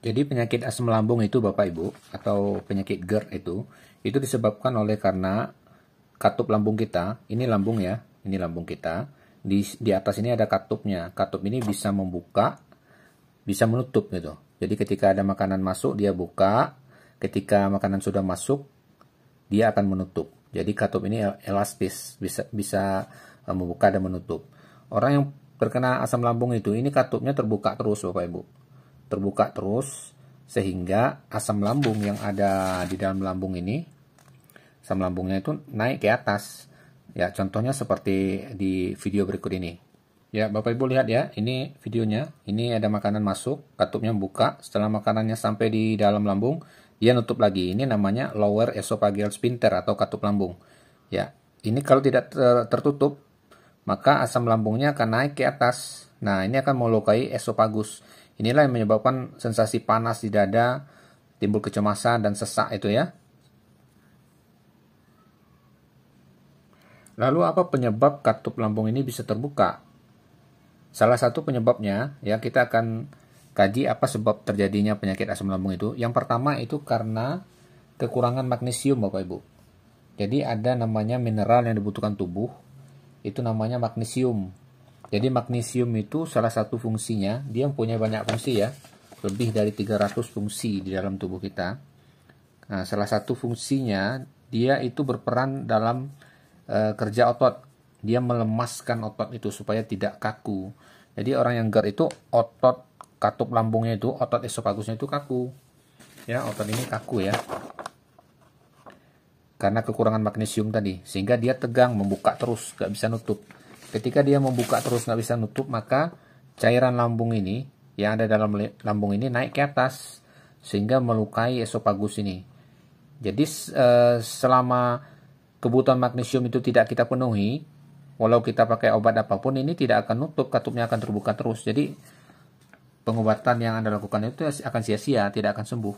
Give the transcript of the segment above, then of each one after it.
Jadi penyakit asam lambung itu Bapak Ibu atau penyakit GERD itu disebabkan oleh karena katup lambung kita, ini lambung ya, ini lambung kita. Di atas ini ada katupnya. Katup ini bisa membuka, bisa menutup gitu. Jadi ketika ada makanan masuk dia buka, ketika makanan sudah masuk dia akan menutup. Jadi katup ini elastis, bisa membuka dan menutup. Orang yang terkena asam lambung itu ini katupnya terbuka terus Bapak Ibu. Terbuka terus sehingga asam lambung yang ada di dalam lambung ini, asam lambungnya itu naik ke atas. Ya, contohnya seperti di video berikut ini. Ya, Bapak Ibu lihat ya, ini videonya. Ini ada makanan masuk, katupnya buka. Setelah makanannya sampai di dalam lambung, dia nutup lagi. Ini namanya lower esophageal sphincter atau katup lambung. Ya, ini kalau tidak tertutup, maka asam lambungnya akan naik ke atas. Nah, ini akan melukai esofagus. Inilah yang menyebabkan sensasi panas di dada, timbul kecemasan dan sesak itu ya. Lalu apa penyebab katup lambung ini bisa terbuka? Salah satu penyebabnya ya kita akan kaji apa sebab terjadinya penyakit asam lambung itu. Yang pertama itu karena kekurangan magnesium Bapak Ibu. Jadi ada namanya mineral yang dibutuhkan tubuh, itu namanya magnesium. Jadi magnesium itu salah satu fungsinya, dia punya banyak fungsi ya, lebih dari 300 fungsi di dalam tubuh kita. Nah, salah satu fungsinya dia itu berperan dalam kerja otot. Dia melemaskan otot itu supaya tidak kaku. Jadi orang yang GERD itu otot katup lambungnya itu, otot esofagusnya itu kaku. Ya, otot ini kaku ya. Karena kekurangan magnesium tadi, sehingga dia tegang, membuka terus, nggak bisa nutup. Ketika dia membuka terus nggak bisa nutup, maka cairan lambung ini yang ada dalam lambung ini naik ke atas sehingga melukai esofagus ini. Jadi selama kebutuhan magnesium itu tidak kita penuhi, walau kita pakai obat apapun ini tidak akan nutup, katupnya akan terbuka terus. Jadi pengobatan yang Anda lakukan itu akan sia-sia, tidak akan sembuh.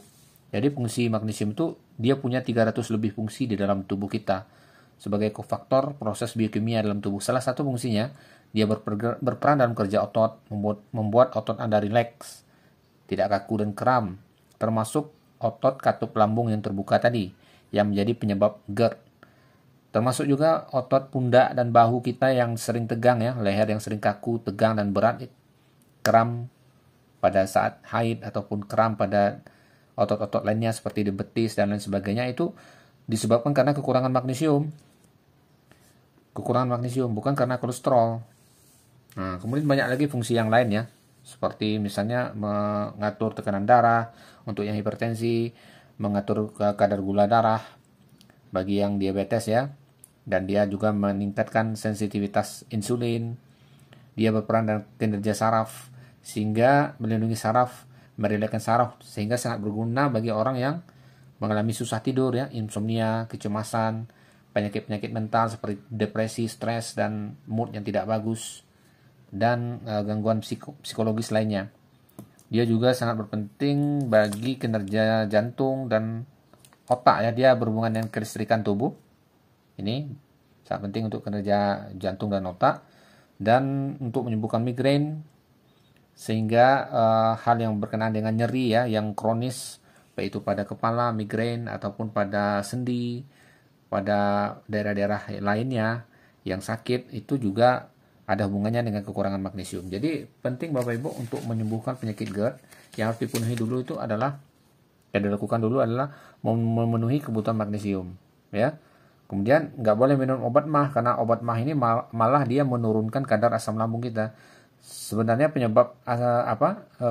Jadi fungsi magnesium itu dia punya 300 lebih fungsi di dalam tubuh kita sebagai kofaktor proses biokimia dalam tubuh. Salah satu fungsinya dia berperan dalam kerja otot, membuat otot Anda rileks, tidak kaku dan kram, termasuk otot katup lambung yang terbuka tadi yang menjadi penyebab GERD. Termasuk juga otot pundak dan bahu kita yang sering tegang ya, leher yang sering kaku, tegang dan berat, kram pada saat haid ataupun kram pada otot-otot lainnya seperti di betis dan lain sebagainya, itu disebabkan karena kekurangan magnesium. Kekurangan magnesium, bukan karena kolesterol. Nah, kemudian banyak lagi fungsi yang lain ya, seperti misalnya mengatur tekanan darah untuk yang hipertensi, mengatur kadar gula darah bagi yang diabetes ya, dan dia juga meningkatkan sensitivitas insulin. Dia berperan dalam kinerja saraf sehingga melindungi saraf, merilekskan saraf, sehingga sangat berguna bagi orang yang mengalami susah tidur ya, insomnia, kecemasan, penyakit-penyakit mental seperti depresi, stres dan mood yang tidak bagus, dan gangguan psikologis lainnya. Dia juga sangat berpenting bagi kinerja jantung dan otak ya, dia berhubungan dengan kelistrikan tubuh. Ini sangat penting untuk kinerja jantung dan otak, dan untuk menyembuhkan migrain, sehingga hal yang berkenaan dengan nyeri ya, yang kronis, baik itu pada kepala, migrain, ataupun pada sendi, pada daerah-daerah lainnya yang sakit, itu juga ada hubungannya dengan kekurangan magnesium. Jadi penting Bapak Ibu untuk menyembuhkan penyakit GERD, yang harus dipenuhi dulu itu adalah, yang dilakukan dulu adalah memenuhi kebutuhan magnesium ya. Kemudian nggak boleh minum obat mah, karena obat mah ini malah dia menurunkan kadar asam lambung kita. Sebenarnya penyebab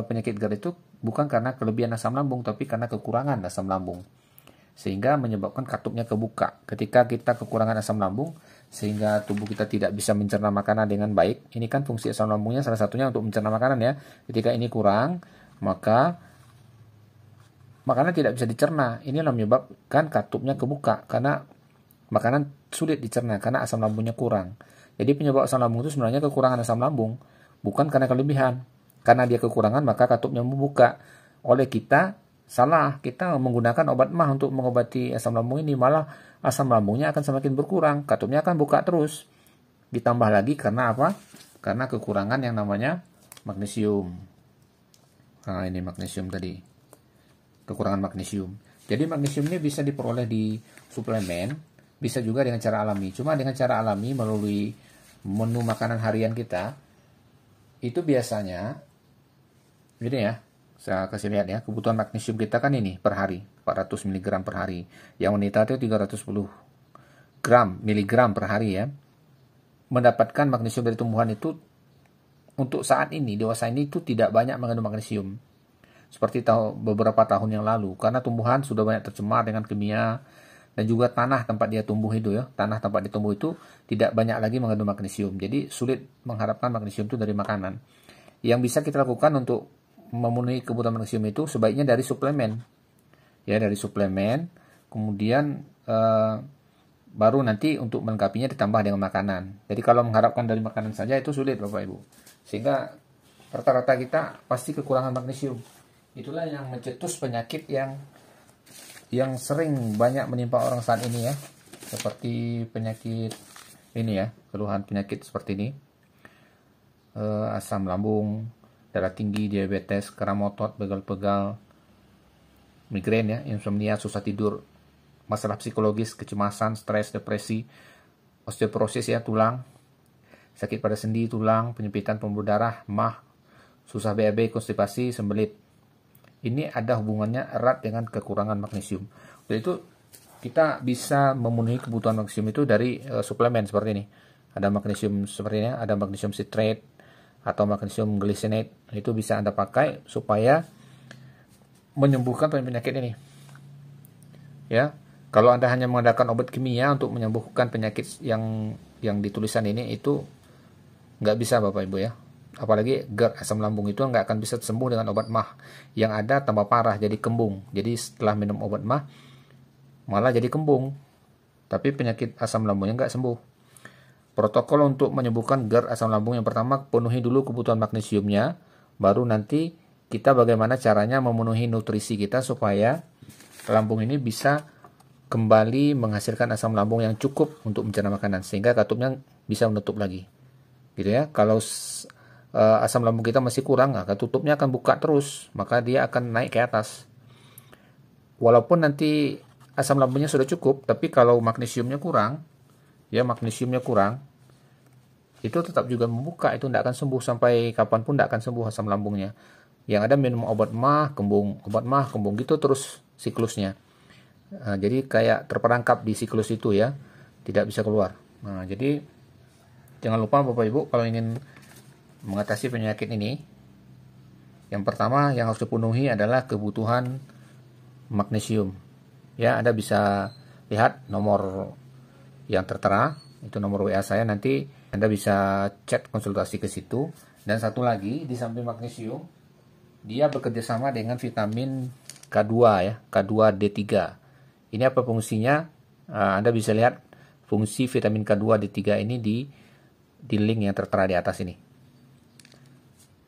penyakit GERD itu bukan karena kelebihan asam lambung, tapi karena kekurangan asam lambung, sehingga menyebabkan katupnya kebuka. Ketika kita kekurangan asam lambung sehingga tubuh kita tidak bisa mencerna makanan dengan baik, ini kan fungsi asam lambungnya salah satunya untuk mencerna makanan ya. Ketika ini kurang, maka makanan tidak bisa dicerna. Inilah menyebabkan katupnya kebuka, karena makanan sulit dicerna karena asam lambungnya kurang. Jadi penyebab asam lambung itu sebenarnya kekurangan asam lambung, bukan karena kelebihan. Karena dia kekurangan maka katupnya membuka. Oleh kita salah, kita menggunakan obat mah untuk mengobati asam lambung ini, malah asam lambungnya akan semakin berkurang, katupnya akan buka terus. Ditambah lagi karena apa? Karena kekurangan yang namanya magnesium. Nah, ini magnesium tadi. kekurangan magnesium. Jadi magnesium ini bisa diperoleh di suplemen, bisa juga dengan cara alami. Cuma dengan cara alami melalui menu makanan harian kita, itu biasanya, ini ya, saya kasih lihat ya, kebutuhan magnesium kita kan ini per hari, 400 mg per hari. Yang wanita itu 310 miligram per hari ya. Mendapatkan magnesium dari tumbuhan itu untuk saat ini, dewasa ini itu tidak banyak mengandung magnesium. Seperti beberapa tahun yang lalu, karena tumbuhan sudah banyak tercemar dengan kimia, dan juga tanah tempat dia tumbuh itu ya, tanah tempat dia tumbuh itu tidak banyak lagi mengandung magnesium. Jadi sulit mengharapkan magnesium itu dari makanan. Yang bisa kita lakukan untuk memenuhi kebutuhan magnesium itu sebaiknya dari suplemen. Ya, dari suplemen, kemudian baru nanti untuk melengkapinya ditambah dengan makanan. Jadi kalau mengharapkan dari makanan saja itu sulit Bapak Ibu. Sehingga rata-rata kita pasti kekurangan magnesium. Itulah yang mencetus penyakit yang sering banyak menimpa orang saat ini ya. Seperti penyakit ini ya, keluhan penyakit seperti ini. Asam lambung, darah tinggi, diabetes, kram otot, pegal-pegal, migrain ya, insomnia, susah tidur, masalah psikologis, kecemasan, stres, depresi, osteoporosis ya, tulang, sakit pada sendi, tulang, penyempitan pembuluh darah, MAH, susah BAB, konstipasi, sembelit. Ini ada hubungannya erat dengan kekurangan magnesium. Jadi itu kita bisa memenuhi kebutuhan magnesium itu dari suplemen seperti ini. Ada magnesium seperti ini, ada magnesium citrate atau magnesium glycinate. Itu bisa Anda pakai supaya menyembuhkan penyakit ini. Ya, kalau Anda hanya mengandalkan obat kimia untuk menyembuhkan penyakit yang ditulisan ini, itu nggak bisa Bapak Ibu ya. Apalagi GERD, asam lambung itu nggak akan bisa sembuh dengan obat MAH. Yang ada tambah parah, jadi kembung. Jadi setelah minum obat MAH, malah jadi kembung. Tapi penyakit asam lambungnya nggak sembuh. Protokol untuk menyembuhkan GERD, asam lambung yang pertama, penuhi dulu kebutuhan magnesiumnya. Baru nanti kita bagaimana caranya memenuhi nutrisi kita supaya lambung ini bisa kembali menghasilkan asam lambung yang cukup untuk mencerna makanan. Sehingga katupnya bisa menutup lagi. Gitu ya. Kalau asam lambung kita masih kurang, maka tutupnya akan buka terus, maka dia akan naik ke atas. Walaupun nanti asam lambungnya sudah cukup, tapi kalau magnesiumnya kurang, itu tetap juga membuka, itu tidak akan sembuh sampai kapanpun, tidak akan sembuh asam lambungnya. Yang ada minum obat MAH, kembung gitu terus siklusnya. Jadi kayak terperangkap di siklus itu ya, tidak bisa keluar. Jadi jangan lupa Bapak Ibu kalau ingin mengatasi penyakit ini, yang pertama yang harus dipenuhi adalah kebutuhan magnesium. Ya, Anda bisa lihat nomor yang tertera, itu nomor WA saya, nanti Anda bisa chat konsultasi ke situ. Dan satu lagi, di samping magnesium, dia bekerja sama dengan vitamin K2 ya, K2D3. Ini apa fungsinya? Anda bisa lihat fungsi vitamin K2D3 ini di link yang tertera di atas ini.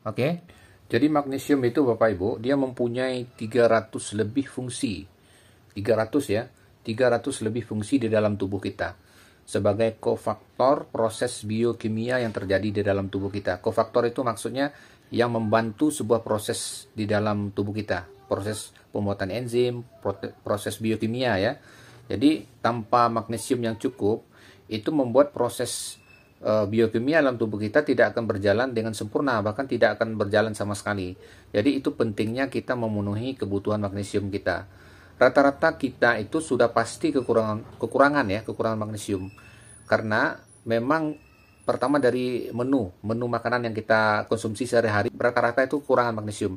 Oke, jadi magnesium itu Bapak Ibu, dia mempunyai 300 lebih fungsi. 300 ya, 300 lebih fungsi di dalam tubuh kita. Sebagai kofaktor proses biokimia yang terjadi di dalam tubuh kita. Kofaktor itu maksudnya yang membantu sebuah proses di dalam tubuh kita. Proses pembuatan enzim, proses biokimia ya. Jadi tanpa magnesium yang cukup, itu membuat proses biokimia dalam tubuh kita tidak akan berjalan dengan sempurna, bahkan tidak akan berjalan sama sekali. Jadi itu pentingnya kita memenuhi kebutuhan magnesium kita. Rata-rata kita itu sudah pasti kekurangan magnesium. Karena memang pertama dari menu makanan yang kita konsumsi sehari-hari, rata-rata itu kekurangan magnesium.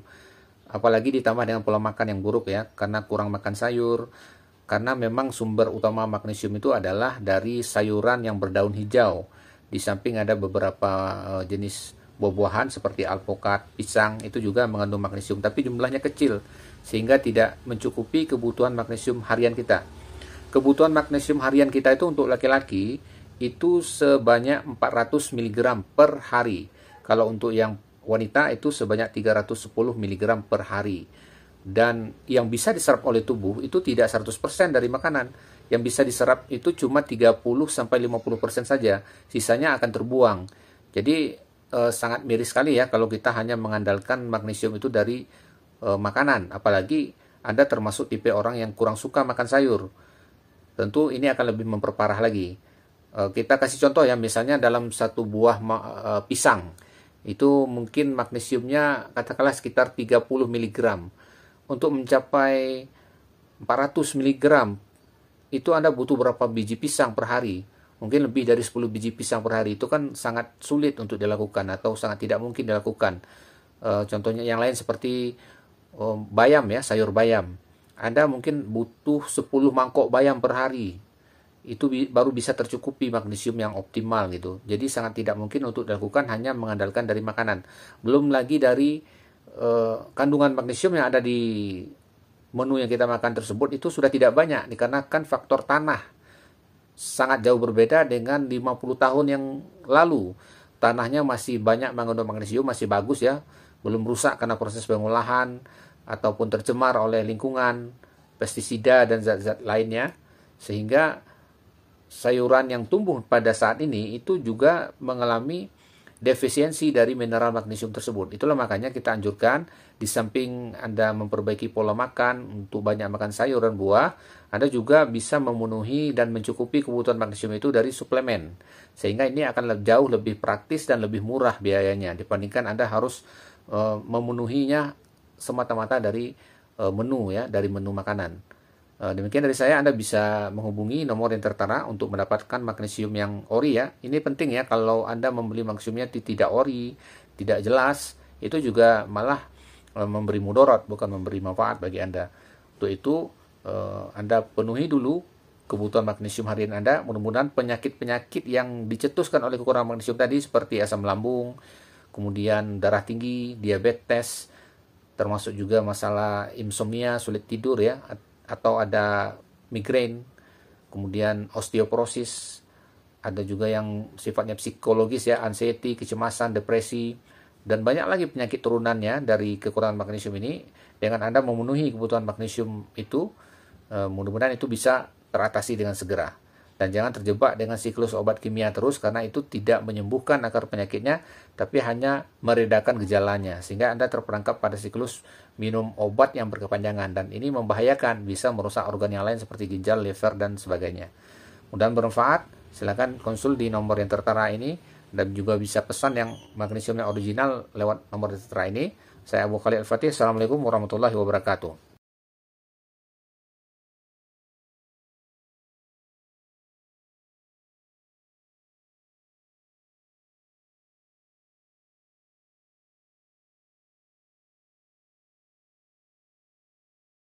Apalagi ditambah dengan pola makan yang buruk ya, karena kurang makan sayur. Karena memang sumber utama magnesium itu adalah dari sayuran yang berdaun hijau. Di samping ada beberapa jenis buah-buahan seperti alpukat, pisang, itu juga mengandung magnesium, tapi jumlahnya kecil sehingga tidak mencukupi kebutuhan magnesium harian kita. Kebutuhan magnesium harian kita itu untuk laki-laki itu sebanyak 400 mg per hari. Kalau untuk yang wanita itu sebanyak 310 mg per hari. Dan yang bisa diserap oleh tubuh itu tidak 100% dari makanan. Yang bisa diserap itu cuma 30-50% saja. Sisanya akan terbuang. Jadi sangat miris sekali ya kalau kita hanya mengandalkan magnesium itu dari makanan. Apalagi Anda termasuk tipe orang yang kurang suka makan sayur. Tentu ini akan lebih memperparah lagi. Kita kasih contoh ya, misalnya dalam satu buah pisang, itu mungkin magnesiumnya katakanlah sekitar 30 mg. Untuk mencapai 400 mg, itu Anda butuh berapa biji pisang per hari? Mungkin lebih dari 10 biji pisang per hari. Itu kan sangat sulit untuk dilakukan atau sangat tidak mungkin dilakukan. Contohnya yang lain seperti bayam ya, sayur bayam. Anda mungkin butuh 10 mangkok bayam per hari. Itu baru bisa tercukupi magnesium yang optimal gitu. Jadi sangat tidak mungkin untuk dilakukan hanya mengandalkan dari makanan. Belum lagi dari kandungan magnesium yang ada di menu yang kita makan tersebut itu sudah tidak banyak dikarenakan faktor tanah. Sangat jauh berbeda dengan 50 tahun yang lalu. Tanahnya masih banyak mengandung magnesium, masih bagus ya. Belum rusak karena proses pengolahan ataupun tercemar oleh lingkungan, pestisida dan zat-zat lainnya. Sehingga sayuran yang tumbuh pada saat ini itu juga mengalami defisiensi dari mineral magnesium tersebut. Itulah makanya kita anjurkan di samping Anda memperbaiki pola makan untuk banyak makan sayur dan buah, Anda juga bisa memenuhi dan mencukupi kebutuhan magnesium itu dari suplemen. Sehingga ini akan jauh lebih praktis dan lebih murah biayanya dibandingkan Anda harus memenuhinya semata-mata dari menu ya, dari menu makanan. Demikian dari saya, Anda bisa menghubungi nomor yang tertera untuk mendapatkan magnesium yang ori ya. Ini penting ya, kalau Anda membeli magnesiumnya tidak ori, tidak jelas, itu juga malah memberi mudarat, bukan memberi manfaat bagi Anda. Untuk itu, Anda penuhi dulu kebutuhan magnesium harian Anda. Mudah-mudahan penyakit-penyakit yang dicetuskan oleh kekurangan magnesium tadi seperti asam lambung, kemudian darah tinggi, diabetes, termasuk juga masalah insomnia, sulit tidur ya, atau ada migrain, kemudian osteoporosis, ada juga yang sifatnya psikologis ya, anxiety, kecemasan, depresi, dan banyak lagi penyakit turunannya dari kekurangan magnesium ini. Dengan Anda memenuhi kebutuhan magnesium itu, mudah-mudahan itu bisa teratasi dengan segera. Dan jangan terjebak dengan siklus obat kimia terus, karena itu tidak menyembuhkan akar penyakitnya, tapi hanya meredakan gejalanya. Sehingga Anda terperangkap pada siklus minum obat yang berkepanjangan. Dan ini membahayakan, bisa merusak organ yang lain seperti ginjal, liver, dan sebagainya. Mudah-mudahan bermanfaat. Silakan konsul di nomor yang tertera ini. Dan juga bisa pesan yang magnesium yang original lewat nomor yang tertera ini. Saya Abu Khalid Al-Fatih. Assalamualaikum warahmatullahi wabarakatuh.